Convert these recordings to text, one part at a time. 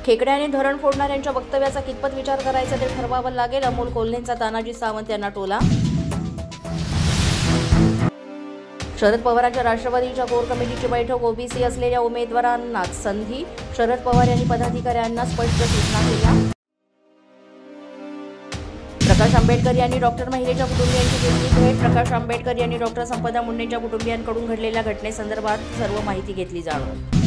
खेकड्याने धरण फोडणाऱ्यांच्या वक्तव्याचा कितपत विचार करायचा ते ठरवावं लागेल. अमोल कोल्हेंचा तानाजी सावंत यांना टोला. शरद पवारांच्या राष्ट्रवादीच्या कोर कमिटीची बैठक. ओबीसी असलेल्या उमेदवारांनाच संधी. शरद पवार यांनी पदाधिकाऱ्यांना स्पष्ट सूचना केल्या. प्रकाश आंबेडकर यांनी डॉक्टर महिलेच्या कुटुंबियांची घेतली भेट. प्रकाश आंबेडकर यांनी डॉक्टर संपदा मुंडेंच्या कुटुंबियांकडून घडलेल्या घटनेसंदर्भात सर्व माहिती घेतली जाणून.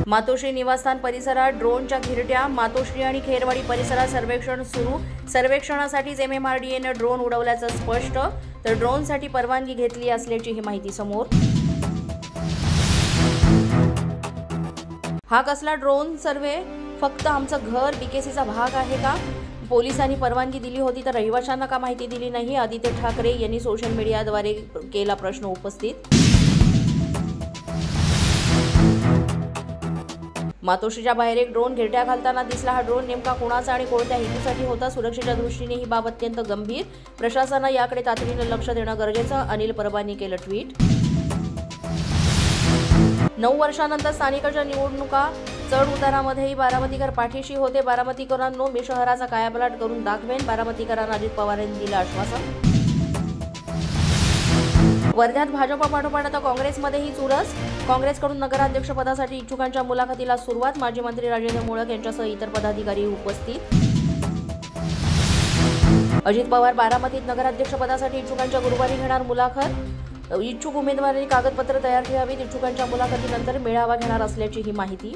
मातोश्री निवासस्थान परिसरात ड्रोनच्या घिरट्या. मातोश्री आणि खेरवाडी परिसरात सर्वेक्षण सुरू. सर्वेक्षणासाठीच MMRDAने ड्रोन उडवल्याचं स्पष्ट. तर ड्रोनसाठी परवानगी घेतली असल्याची ही माहिती समोर. हा कसला ड्रोन सर्वे? फक्त आमचं घर BKCचा भाग आहे का? पोलिसांनी परवानगी दिली होती तर रहिवाशांना का माहिती दिली नाही? आदित्य ठाकरे यांनी सोशल मीडियाद्वारे केला प्रश्न उपस्थित. मातोश्रीच्या बाहेर एक ड्रोन घिरट्या घालताना दिसला. हा ड्रोन नेमका कोणाचा आणि कोणत्या हेतूसाठी होता? सुरक्षेच्या दृष्टीने ही बाब अत्यंत गंभीर. प्रशासनानं याकडे तातडीनं लक्ष देणं गरजेचं. अनिल परबांनी केलं ट्विट. 9 वर्षांनंतर स्थानिकाच्या निवडणुका चढ उतारामध्येही बारामतीकर पाठीशी होते. बारामतीकरांनो, मी शहराचा कायापालट करून दाखवेन. बारामतीकरांना अजित पवारांनी दिलं आश्वासन. वर्ध्यात भाजपपाठोपाठ आता काँग्रेसमध्येही चुरस. काँग्रेसकडून नगराध्यक्षपदासाठी इच्छुकांच्या मुलाखतीला सुरुवात. माजी मंत्री राजेंद्र मोळक यांच्यासह इतर पदाधिकारी उपस्थित. अजित पवार बारामतीत नगराध्यक्षपदासाठी इच्छुकांच्या गुरुवारी घेणार मुलाखत. इच्छुक उमेदवारांनी कागदपत्र तयार ठेवावीत. इच्छुकांच्या मुलाखतीनंतर मेळावा घेणार असल्याची ही माहिती.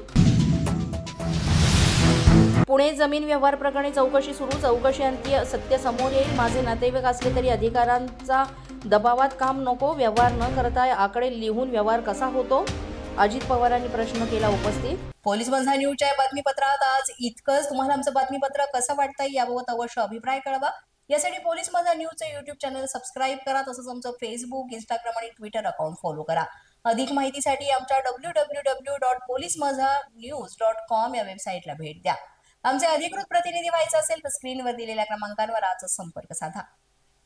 पुणे जमीन व्यवहार प्रकरणी चौकशी सुरू. चौकशी अंती सत्य समोर येईल. माझे नातेवाईक असले तरी अधिकाऱ्यांचा दबावात काम नको. व्यवहार न करता आकडे लिहून व्यवहार कसा होतो? अजित पवारांनी प्रश्न केला उपस्थित. पोलीस माझा न्यूजच्या बातमीपत्रात आज इतकंच. तुम्हाला आमचं बातमीपत्र कसं वाटतंय याबाबत अवश्य अभिप्राय कळवा. यासाठी पोलीस माझा न्यूजचं YouTube चॅनल सबस्क्राईब करा. तसंच आमचं Facebook, Instagram आणि Twitter अकाउंट फॉलो करा. अधिक माहितीसाठी आमच्या www.policemazhanews.com या वेबसाईटला भेट द्या. आमचे अधिकृत प्रतिनिधी व्हायचं असेल तर स्क्रीनवर दिलेल्या क्रमांकांवर आजच संपर्क साधा.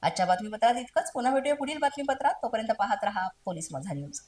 आजच्या बातमीपत्रात इतकंच. पुन्हा भेटूया पुढील बातमीपत्रात. तोपर्यंत पाहत रहा पोलीस माझा न्यूज.